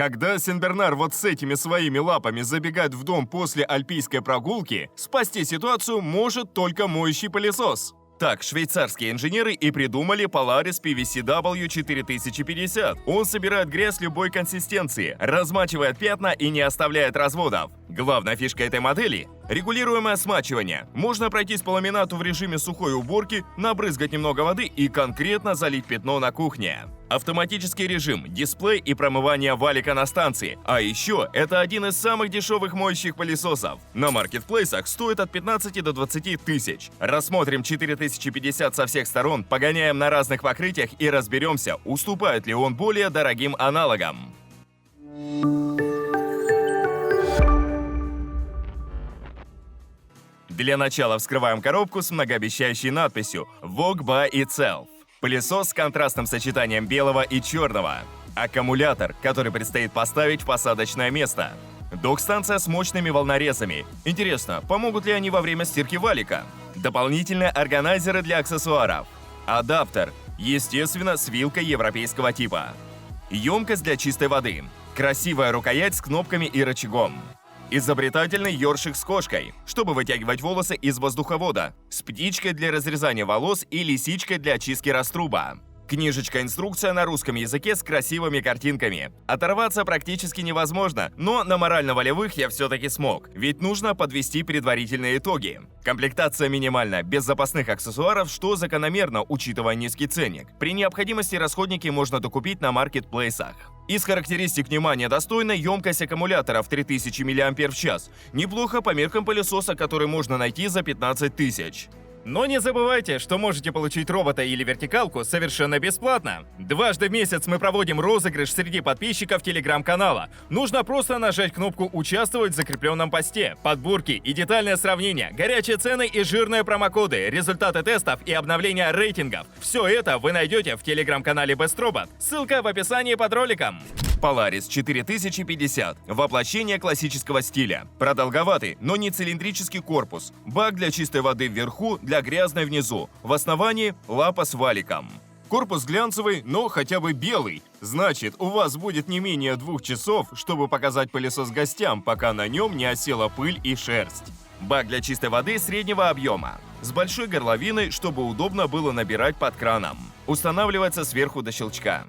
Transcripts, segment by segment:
Когда Сенбернар вот с этими своими лапами забегает в дом после альпийской прогулки, спасти ситуацию может только моющий пылесос. Так, швейцарские инженеры и придумали Polaris PVC-W 4050. Он собирает грязь любой консистенции, размачивает пятна и не оставляет разводов. Главная фишка этой модели – регулируемое смачивание. Можно пройтись по ламинату в режиме сухой уборки, набрызгать немного воды и конкретно залить пятно на кухне. Автоматический режим, дисплей и промывание валика на станции. А еще это один из самых дешевых моющих пылесосов. На маркетплейсах стоит от 15 до 20 тысяч. Рассмотрим 4050 со всех сторон, погоняем на разных покрытиях и разберемся, уступает ли он более дорогим аналогам. Для начала вскрываем коробку с многообещающей надписью «Walk by itself». Пылесос с контрастным сочетанием белого и черного. Аккумулятор, который предстоит поставить в посадочное место. Док-станция с мощными волнорезами. Интересно, помогут ли они во время стирки валика? Дополнительные органайзеры для аксессуаров. Адаптер. Естественно, с вилкой европейского типа. Емкость для чистой воды. Красивая рукоять с кнопками и рычагом. Изобретательный ёршик с кошкой, чтобы вытягивать волосы из воздуховода, с птичкой для разрезания волос и лисичкой для очистки раструба. Книжечка-инструкция на русском языке с красивыми картинками. Оторваться практически невозможно, но на морально-волевых я все-таки смог, ведь нужно подвести предварительные итоги. Комплектация минимальна, без запасных аксессуаров, что закономерно, учитывая низкий ценник. При необходимости расходники можно докупить на маркетплейсах. Из характеристик внимания достойна емкость аккумулятора в 3000 мАч. Неплохо по меркам пылесоса, который можно найти за 15 тысяч. Но не забывайте, что можете получить робота или вертикалку совершенно бесплатно. Дважды в месяц мы проводим розыгрыш среди подписчиков телеграм-канала. Нужно просто нажать кнопку «Участвовать» в закрепленном посте. Подборки и детальное сравнение, горячие цены и жирные промокоды, результаты тестов и обновления рейтингов. Все это вы найдете в телеграм-канале Best Robot. Ссылка в описании под роликом. Polaris 4050. Воплощение классического стиля. Продолговатый, но не цилиндрический корпус. Бак для чистой воды вверху, для грязной внизу. В основании лапа с валиком. Корпус глянцевый, но хотя бы белый. Значит, у вас будет не менее 2 часов, чтобы показать пылесос гостям, пока на нем не осела пыль и шерсть. Бак для чистой воды среднего объема. С большой горловиной, чтобы удобно было набирать под краном. Устанавливается сверху до щелчка.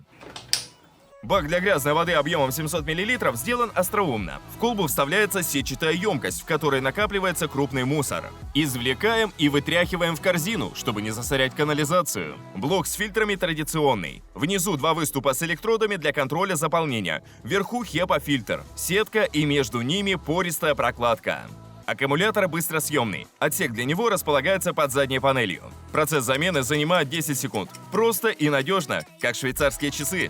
Бак для грязной воды объемом 700 мл сделан остроумно. В колбу вставляется сетчатая емкость, в которой накапливается крупный мусор. Извлекаем и вытряхиваем в корзину, чтобы не засорять канализацию. Блок с фильтрами традиционный. Внизу 2 выступа с электродами для контроля заполнения. Вверху HEPA-фильтр, сетка и между ними пористая прокладка. Аккумулятор быстросъемный. Отсек для него располагается под задней панелью. Процесс замены занимает 10 секунд. Просто и надежно, как швейцарские часы.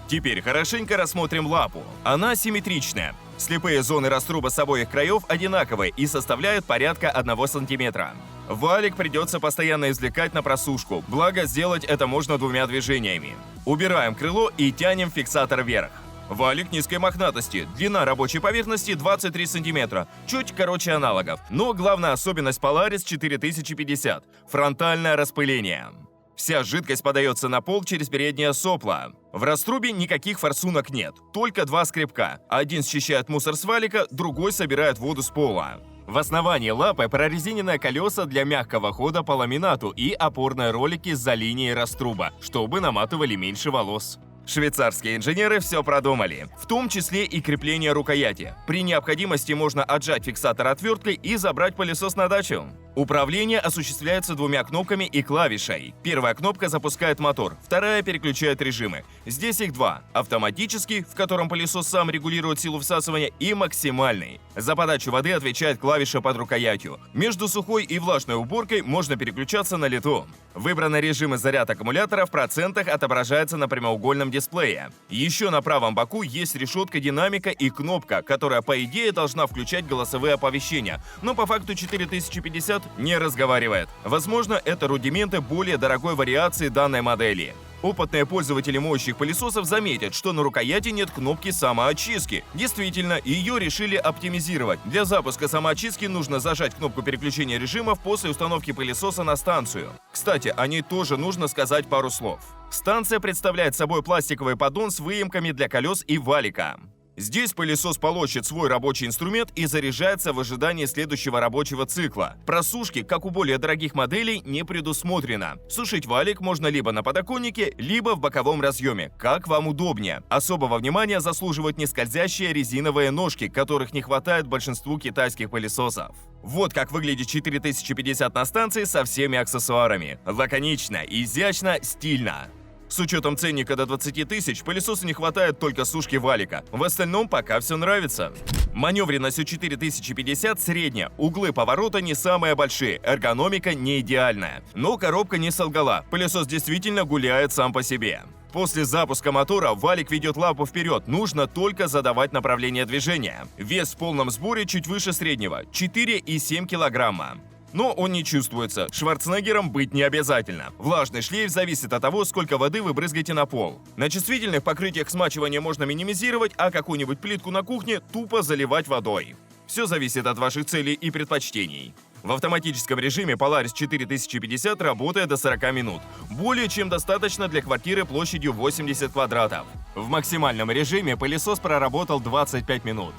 Теперь хорошенько рассмотрим лапу. Она симметричная. Слепые зоны раструба с обоих краев одинаковые и составляют порядка 1 см. Валик придется постоянно извлекать на просушку, благо сделать это можно 2 движениями. Убираем крыло и тянем фиксатор вверх. Валик низкой мохнатости, длина рабочей поверхности 23 см, чуть короче аналогов. Но главная особенность Polaris 4050 – фронтальное распыление. Вся жидкость подается на пол через переднее сопло. В раструбе никаких форсунок нет, только 2 скребка. Один счищает мусор с валика, другой собирает воду с пола. В основании лапы прорезиненные колеса для мягкого хода по ламинату и опорные ролики за линией раструба, чтобы наматывали меньше волос. Швейцарские инженеры все продумали, в том числе и крепление рукояти. При необходимости можно отжать фиксатор отверткой и забрать пылесос на дачу. Управление осуществляется 2 кнопками и клавишей. Первая кнопка запускает мотор, вторая переключает режимы. Здесь их 2. Автоматический, в котором пылесос сам регулирует силу всасывания, и максимальный. За подачу воды отвечает клавиша под рукоятью. Между сухой и влажной уборкой можно переключаться на лету. Выбранный режим и заряд аккумулятора в процентах отображается на прямоугольном дисплее. Еще на правом боку есть решетка динамика и кнопка, которая по идее должна включать голосовые оповещения, но по факту 4050 не разговаривает. Возможно, это рудименты более дорогой вариации данной модели. Опытные пользователи моющих пылесосов заметят, что на рукояти нет кнопки самоочистки. Действительно, ее решили оптимизировать. Для запуска самоочистки нужно зажать кнопку переключения режимов после установки пылесоса на станцию. Кстати, о ней тоже нужно сказать пару слов. Станция представляет собой пластиковый поддон с выемками для колес и валика. Здесь пылесос полощет свой рабочий инструмент и заряжается в ожидании следующего рабочего цикла. Просушки, как у более дорогих моделей, не предусмотрено. Сушить валик можно либо на подоконнике, либо в боковом разъеме, как вам удобнее. Особого внимания заслуживают нескользящие резиновые ножки, которых не хватает большинству китайских пылесосов. Вот как выглядит 4050 на станции со всеми аксессуарами. Лаконично, изящно, стильно. С учетом ценника до 20 тысяч, пылесосу не хватает только сушки валика. В остальном пока все нравится. Маневренность у 4050 средняя, углы поворота не самые большие, эргономика не идеальная. Но коробка не солгала, пылесос действительно гуляет сам по себе. После запуска мотора валик ведет лапу вперед, нужно только задавать направление движения. Вес в полном сборе чуть выше среднего – 4,7 килограмма. Но он не чувствуется, Шварценеггером быть не обязательно. Влажный шлейф зависит от того, сколько воды вы брызгаете на пол. На чувствительных покрытиях смачивание можно минимизировать, а какую-нибудь плитку на кухне тупо заливать водой. Все зависит от ваших целей и предпочтений. В автоматическом режиме Polaris 4050 работает до 40 минут. Более чем достаточно для квартиры площадью 80 квадратов. В максимальном режиме пылесос проработал 25 минут.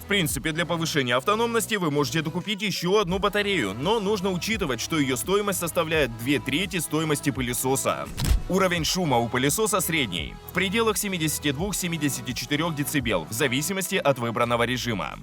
В принципе, для повышения автономности вы можете докупить еще одну батарею, но нужно учитывать, что ее стоимость составляет 2/3 стоимости пылесоса. Уровень шума у пылесоса средний, в пределах 72-74 дБ, в зависимости от выбранного режима.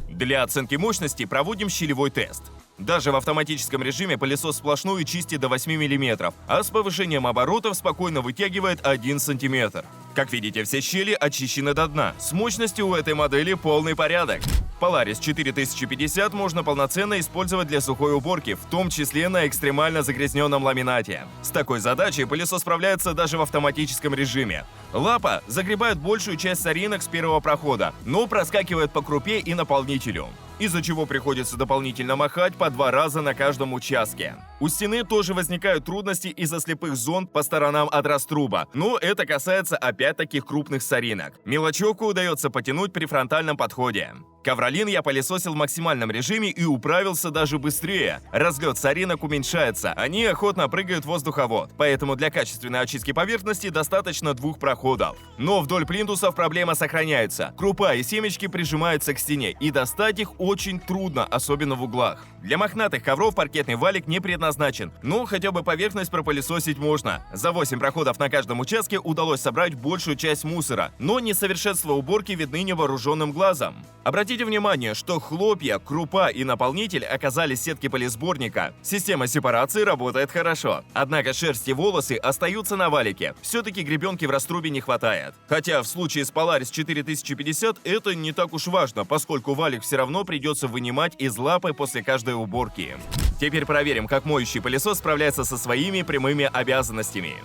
Для оценки мощности проводим щелевой тест. Даже в автоматическом режиме пылесос сплошную чистит до 8 мм, а с повышением оборотов спокойно вытягивает 1 см. Как видите, все щели очищены до дна. С мощностью у этой модели полный порядок. Polaris 4050 можно полноценно использовать для сухой уборки, в том числе на экстремально загрязненном ламинате. С такой задачей пылесос справляется даже в автоматическом режиме. Лапа загребает большую часть соринок с первого прохода, но проскакивает по крупе и наполнителю, из-за чего приходится дополнительно махать по 2 раза на каждом участке. У стены тоже возникают трудности из-за слепых зон по сторонам от раструба, но это касается опять таких крупных соринок. Мелочевку удается потянуть при фронтальном подходе. Ковролин я пылесосил в максимальном режиме и управился даже быстрее. Разлет соринок уменьшается, они охотно прыгают в воздуховод, поэтому для качественной очистки поверхности достаточно 2 проходов. Но вдоль плинтусов проблема сохраняется. Крупа и семечки прижимаются к стене, и достать их очень трудно, особенно в углах. Для мохнатых ковров паркетный валик не предназначен, но хотя бы поверхность пропылесосить можно. За 8 проходов на каждом участке удалось собрать большую часть мусора, но несовершенства уборки видны невооруженным глазом. Обратите внимание, что хлопья, крупа и наполнитель оказались в сетке пылесборника. Система сепарации работает хорошо. Однако шерсть и волосы остаются на валике. Все-таки гребенки в раструбе не хватает. Хотя в случае с Polaris 4050 это не так уж важно, поскольку валик все равно придется вынимать из лапы после каждой уборки. Теперь проверим, как моющий пылесос справляется со своими прямыми обязанностями.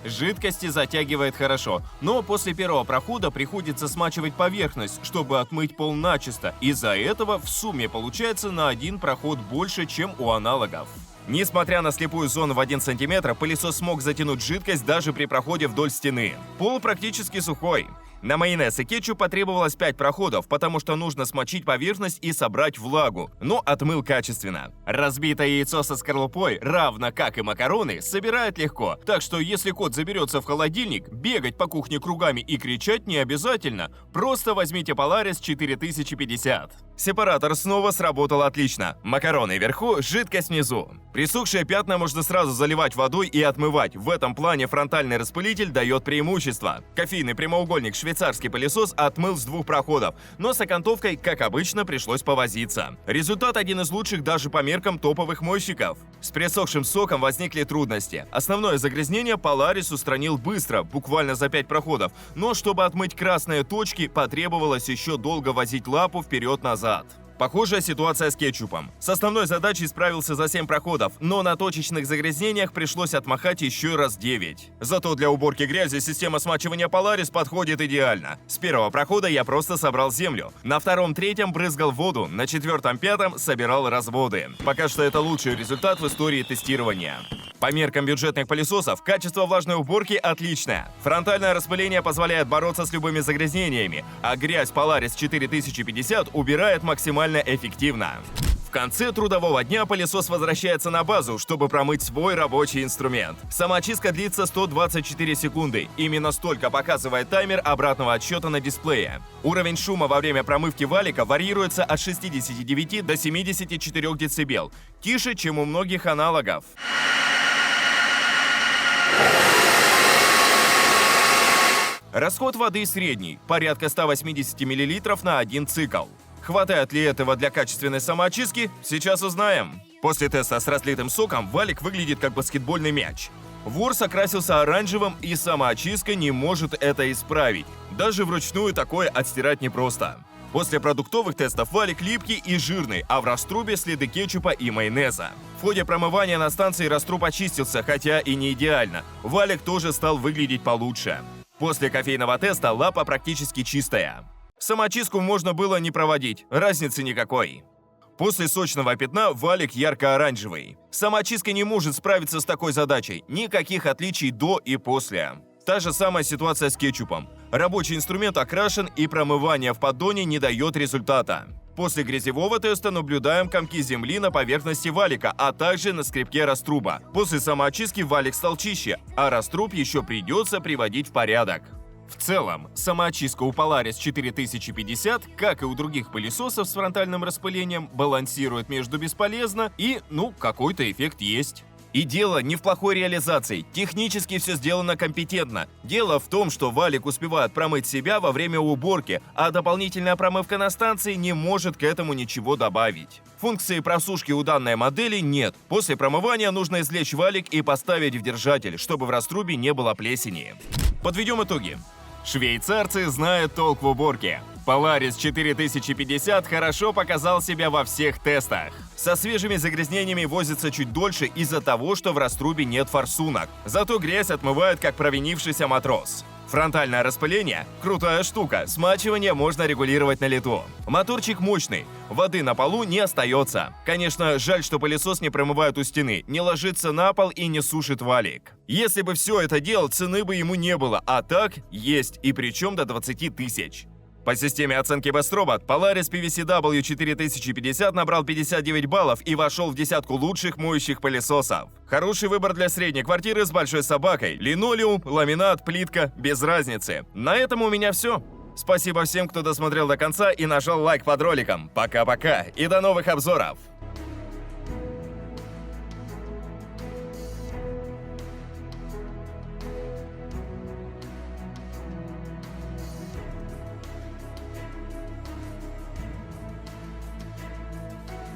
Жидкости затягивает хорошо, но после первого прохода приходится смачивать поверхность, чтобы отмыть пол начисто. Из-за этого в сумме получается на 1 проход больше, чем у аналогов. Несмотря на слепую зону в 1 см, пылесос смог затянуть жидкость даже при проходе вдоль стены. Пол практически сухой. На майонез и кетчуп потребовалось 5 проходов, потому что нужно смочить поверхность и собрать влагу, но отмыл качественно. Разбитое яйцо со скорлупой, равно как и макароны, собирает легко, так что если кот заберется в холодильник, бегать по кухне кругами и кричать не обязательно, просто возьмите Polaris 4050. Сепаратор снова сработал отлично. Макароны вверху, жидкость внизу. Присохшие пятна можно сразу заливать водой и отмывать. В этом плане фронтальный распылитель дает преимущество. Кофейный прямоугольник швейцарский пылесос отмыл с 2 проходов, но с окантовкой, как обычно, пришлось повозиться. Результат один из лучших даже по меркам топовых мойщиков. С присохшим соком возникли трудности. Основное загрязнение Polaris устранил быстро, буквально за 5 проходов, но чтобы отмыть красные точки, потребовалось еще долго возить лапу вперед-назад. Похожая ситуация с кетчупом. С основной задачей справился за 7 проходов, но на точечных загрязнениях пришлось отмахать еще раз 9. Зато для уборки грязи система смачивания Polaris подходит идеально. С первого прохода я просто собрал землю. На втором-третьем брызгал воду, на 4-5 собирал разводы. Пока что это лучший результат в истории тестирования. По меркам бюджетных пылесосов, качество влажной уборки отличное. Фронтальное распыление позволяет бороться с любыми загрязнениями, а грязь Polaris 4050 убирает максимально эффективно. В конце трудового дня пылесос возвращается на базу, чтобы промыть свой рабочий инструмент. Самоочистка длится 124 секунды. Именно столько показывает таймер обратного отсчета на дисплее. Уровень шума во время промывки валика варьируется от 69 до 74 дБ. Тише, чем у многих аналогов. Расход воды средний, порядка 180 мл на один цикл. Хватает ли этого для качественной самоочистки? Сейчас узнаем. После теста с разлитым соком валик выглядит как баскетбольный мяч. Ворс окрасился оранжевым, и самоочистка не может это исправить. Даже вручную такое отстирать непросто. После продуктовых тестов валик липкий и жирный, а в раструбе следы кетчупа и майонеза. В ходе промывания на станции раструб очистился, хотя и не идеально. Валик тоже стал выглядеть получше. После кофейного теста лапа практически чистая. Самоочистку можно было не проводить, разницы никакой. После сочного пятна валик ярко-оранжевый. Самоочистка не может справиться с такой задачей, никаких отличий до и после. Та же самая ситуация с кетчупом. Рабочий инструмент окрашен, и промывание в поддоне не дает результата. После грязевого теста наблюдаем комки земли на поверхности валика, а также на скребке раструба. После самоочистки валик стал чище, а раструб еще придется приводить в порядок. В целом, самоочистка у Polaris 4050, как и у других пылесосов с фронтальным распылением, балансирует между бесполезно и, какой-то эффект есть. И дело не в плохой реализации, технически все сделано компетентно. Дело в том, что валик успевает промыть себя во время уборки, а дополнительная промывка на станции не может к этому ничего добавить. Функции просушки у данной модели нет. После промывания нужно извлечь валик и поставить в держатель, чтобы в раструбе не было плесени. Подведем итоги. Швейцарцы знают толк в уборке. Polaris 4050 хорошо показал себя во всех тестах. Со свежими загрязнениями возится чуть дольше из-за того, что в раструбе нет форсунок. Зато грязь отмывает как провинившийся матрос. Фронтальное распыление – крутая штука, смачивание можно регулировать на лету. Моторчик мощный, воды на полу не остается. Конечно, жаль, что пылесос не промывает у стены, не ложится на пол и не сушит валик. Если бы все это делал, цены бы ему не было, а так есть, и причем до 20 тысяч. По системе оценки Best Robot, Polaris PVCW 4050 набрал 59 баллов и вошел в десятку лучших моющих пылесосов. Хороший выбор для средней квартиры с большой собакой. Линолеум, ламинат, плитка, без разницы. На этом у меня все. Спасибо всем, кто досмотрел до конца и нажал лайк под роликом. Пока-пока и до новых обзоров!